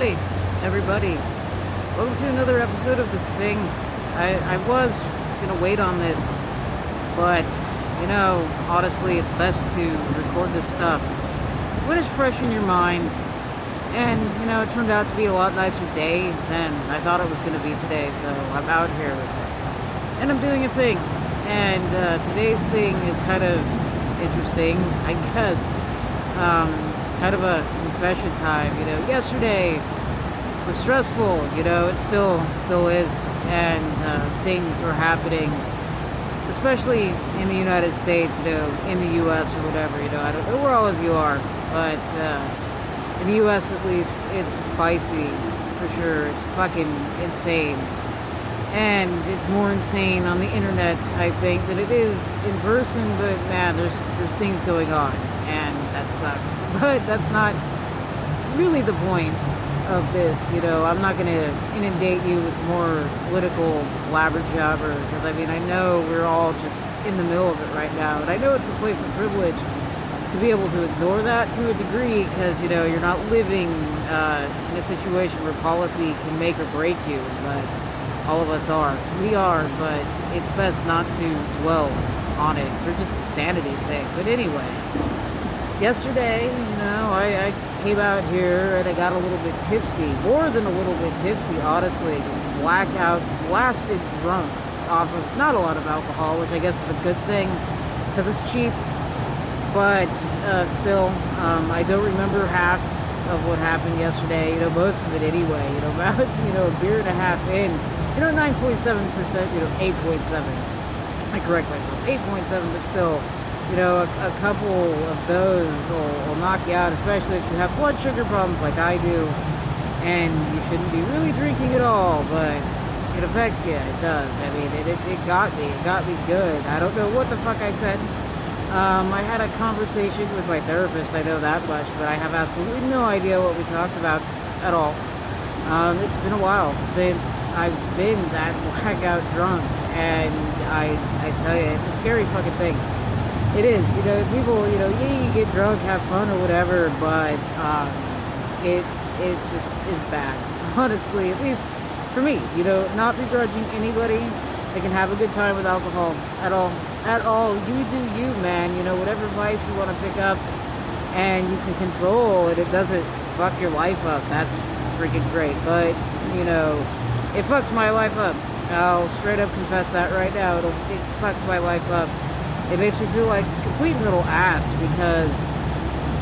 Howdy, everybody. Welcome to another episode of The Thing. I was gonna wait on this, but, honestly, it's best to record this stuff when it's fresh in your mind. And, it turned out to be a lot nicer day than I thought it was gonna be today, so I'm out here. And I'm doing a thing. And today's thing is kind of interesting, I guess. Kind of a confession time. Yesterday was stressful. It still is, and things were happening, especially in the United States. In the U.S. or whatever. I don't know where all of you are, but in the U.S. at least, it's spicy for sure. It's fucking insane. And it's more insane on the internet, I think, than it is in person. But man, there's things going on, and that sucks. But that's not really the point of this. I'm not going to inundate you with more political blabber-jabber, because I know we're all just in the middle of it right now, and I know it's a place of privilege to be able to ignore that to a degree, because you're not living in a situation where policy can make or break you. But all of us are. We are, but it's best not to dwell on it for just sanity's sake. But anyway, yesterday, I came out here and I got a little bit tipsy. More than a little bit tipsy, honestly. Just blackout, blasted drunk off of not a lot of alcohol, which I guess is a good thing because it's cheap. But still, I don't remember half of what happened yesterday. Most of it anyway. About a beer and a half in. 9.7%, 8.7. I correct myself, 8.7, but still, a couple of those will knock you out, especially if you have blood sugar problems like I do, and you shouldn't be really drinking at all, but it affects you, it does. It got me good. I don't know what the fuck I said. I had a conversation with my therapist, I know that much, but I have absolutely no idea what we talked about at all. It's been a while since I've been that blackout drunk, and I tell you, it's a scary fucking thing. It is, people, you get drunk, have fun or whatever, but it just is bad, honestly, at least for me. Not begrudging anybody that can have a good time with alcohol at all. You do you, man. Whatever vice you want to pick up and you can control and it doesn't fuck your life up, that's freaking great. But it fucks my life up. I'll straight up confess that right now. It fucks my life up. It makes me feel like a complete little ass because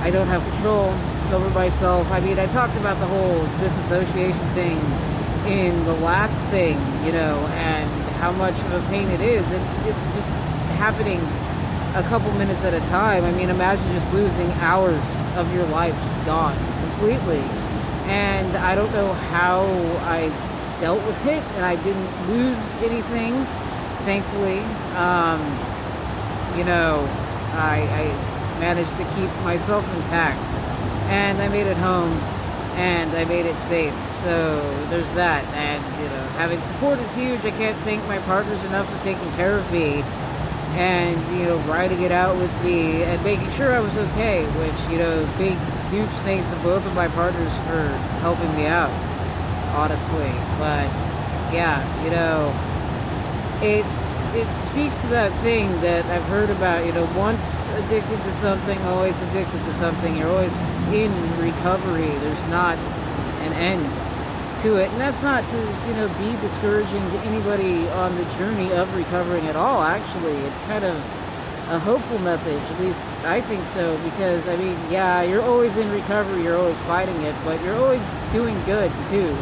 I don't have control over myself. I talked about the whole disassociation thing in the last thing, and how much of a pain it is, and it just happening a couple minutes at a time. Imagine just losing hours of your life just gone completely. And I don't know how I dealt with it, and I didn't lose anything, thankfully. I managed to keep myself intact, and I made it home, and I made it safe. So there's that. And having support is huge. I can't thank my partners enough for taking care of me, and riding it out with me, and making sure I was okay. Which big, huge thanks to both of my partners for helping me out, honestly. But yeah, it speaks to that thing that I've heard about, once addicted to something, always addicted to something. You're always in recovery. There's not an end to it. And that's not to, be discouraging to anybody on the journey of recovering at all, actually. It's kind of a hopeful message, at least I think so, because, you're always in recovery, you're always fighting it, but you're always doing good, too.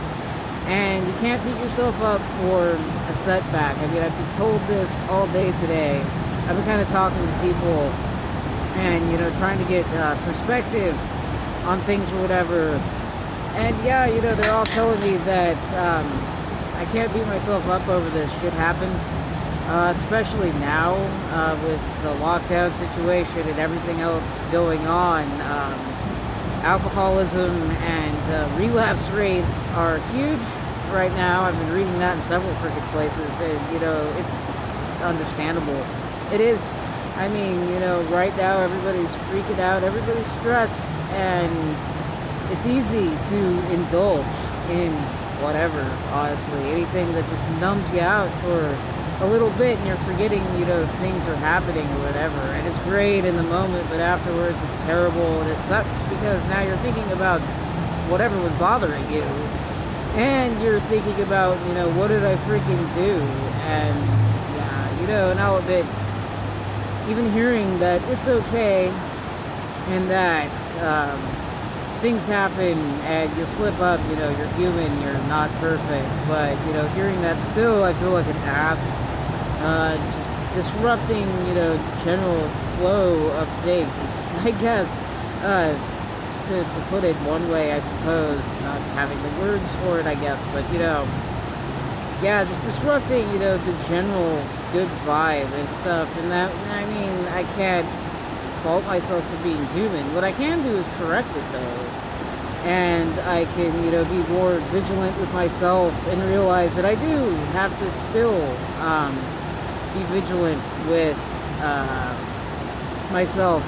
And you can't beat yourself up for a setback. I've been told this all day today. I've been kind of talking to people and, trying to get perspective on things or whatever. And yeah, they're all telling me that I can't beat myself up over this. Shit happens, especially now with the lockdown situation and everything else going on. Alcoholism and relapse rate are huge right now. I've been reading that in several freaking places, and it's understandable. It is. Right now everybody's freaking out, everybody's stressed, and it's easy to indulge in whatever, honestly. Anything that just numbs you out for a little bit and you're forgetting, things are happening or whatever. And it's great in the moment, but afterwards it's terrible and it sucks because now you're thinking about whatever was bothering you. And you're thinking about, what did I freaking do? And yeah, and I'll admit, even hearing that it's okay and that things happen and you slip up, you're human, you're not perfect. But, hearing that still, I feel like an ass. Just disrupting, general flow of things, I guess. To put it one way, I suppose, not having the words for it, I guess, but, yeah, just disrupting, the general good vibe and stuff. And that, I can't fault myself for being human. What I can do is correct it, though. And I can, be more vigilant with myself and realize that I do have to still be vigilant with myself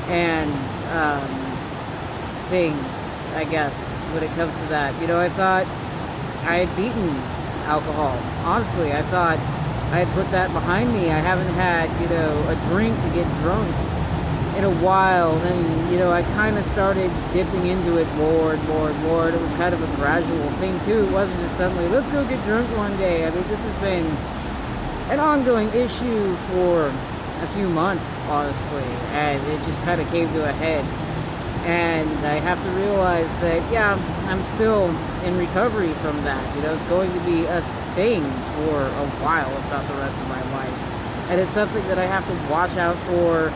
and things, I guess, when it comes to that. I thought I had beaten alcohol. Honestly, I thought I had put that behind me. I haven't had, a drink to get drunk in a while, and I kind of started dipping into it more and more and more. And it was kind of a gradual thing too. It wasn't just suddenly, let's go get drunk one day. This has been an ongoing issue for a few months, honestly, and it just kind of came to a head. And I have to realize that, yeah, I'm still in recovery from that. It's going to be a thing for a while, if not the rest of my life. And it's something that I have to watch out for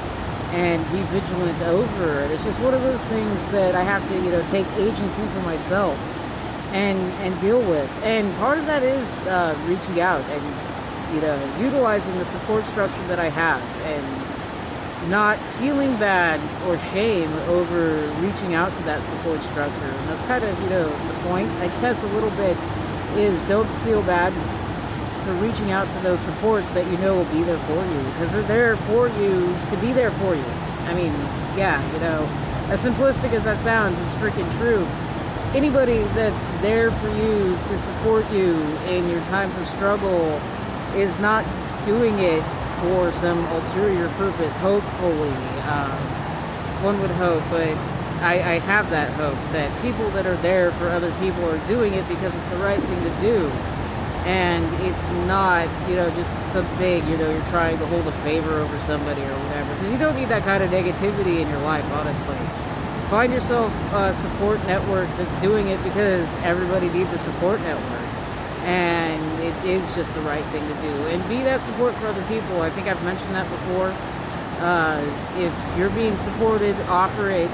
and be vigilant over. And it's just one of those things that I have to, take agency for myself and deal with. And part of that is reaching out and, utilizing the support structure that I have and not feeling bad or shame over reaching out to that support structure. And that's kind of, the point, I guess, a little bit, is don't feel bad for reaching out to those supports that will be there for you, because they're there for you to be there for you. Yeah, as simplistic as that sounds, it's freaking true. Anybody that's there for you to support you in your times of struggle is not doing it for some ulterior purpose, hopefully. One would hope, but I have that hope that people that are there for other people are doing it because it's the right thing to do. And it's not, just something, you're trying to hold a favor over somebody or whatever. Because you don't need that kind of negativity in your life, honestly. Find yourself a support network that's doing it because everybody needs a support network. And it is just the right thing to do. And be that support for other people. I think I've mentioned that before. If you're being supported, offer it,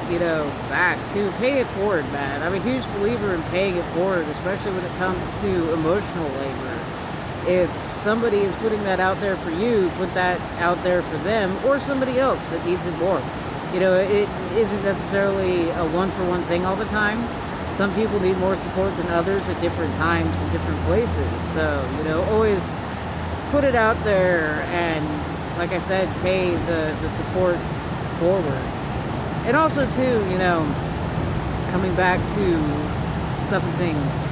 back too. Pay it forward, man. I'm a huge believer in paying it forward, especially when it comes to emotional labor. If somebody is putting that out there for you, put that out there for them or somebody else that needs it more. It isn't necessarily a one-for-one thing all the time. Some people need more support than others at different times and different places. So, always put it out there and, like I said, pay the support forward. And also, too, coming back to stuff and things,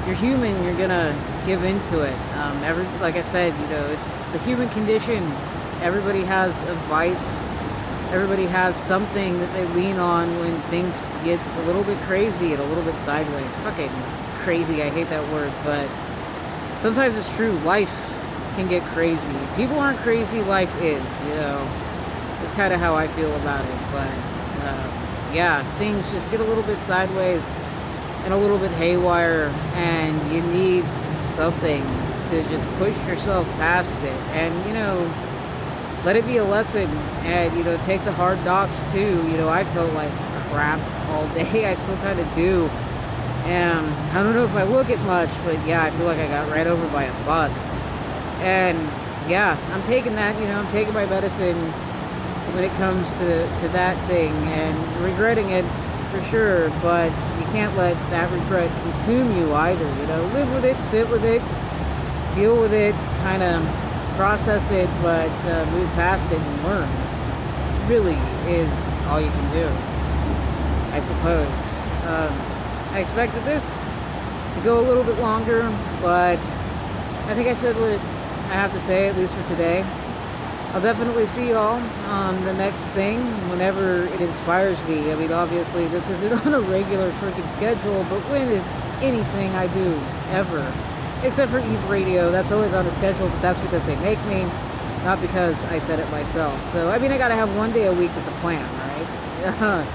you're human, you're going to give into it. Like I said, it's the human condition. Everybody has a vice. Everybody has something that they lean on when things get a little bit crazy and a little bit sideways. Fucking crazy, I hate that word, but sometimes it's true. Life can get crazy. People aren't crazy, life is, It's kind of how I feel about it, but yeah, things just get a little bit sideways and a little bit haywire, and you need something to just push yourself past it. And, let it be a lesson, and, take the hard knocks too. I felt like crap all day. I still kind of do. And I don't know if I look it much, but yeah, I feel like I got ran over by a bus. And yeah, I'm taking that, I'm taking my medicine when it comes to that thing, and regretting it for sure, but you can't let that regret consume you either. Live with it, sit with it, deal with it, kind of process it, but move past it and learn. Really is all you can do. I suppose. I expected this to go a little bit longer, but I think I said what I have to say, at least for today. I'll definitely see y'all on the next thing whenever it inspires me. I mean, obviously, this isn't on a regular freaking schedule, but when is anything I do ever? Except for Eve Radio, that's always on a schedule, but that's because they make me, not because I said it myself. So, I mean, I gotta have one day a week that's a plan, right?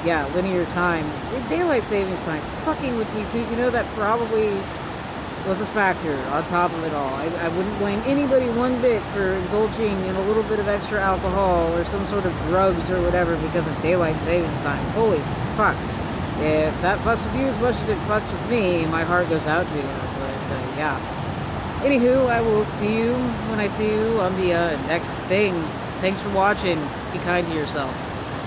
Yeah, linear time. Daylight savings time, fucking with me too. You know, that probably was a factor on top of it all. I wouldn't blame anybody one bit for indulging in a little bit of extra alcohol or some sort of drugs or whatever because of daylight savings time. Holy fuck. If that fucks with you as much as it fucks with me, my heart goes out to you. But, yeah. Anywho, I will see you when I see you on the next thing. Thanks for watching. Be kind to yourself.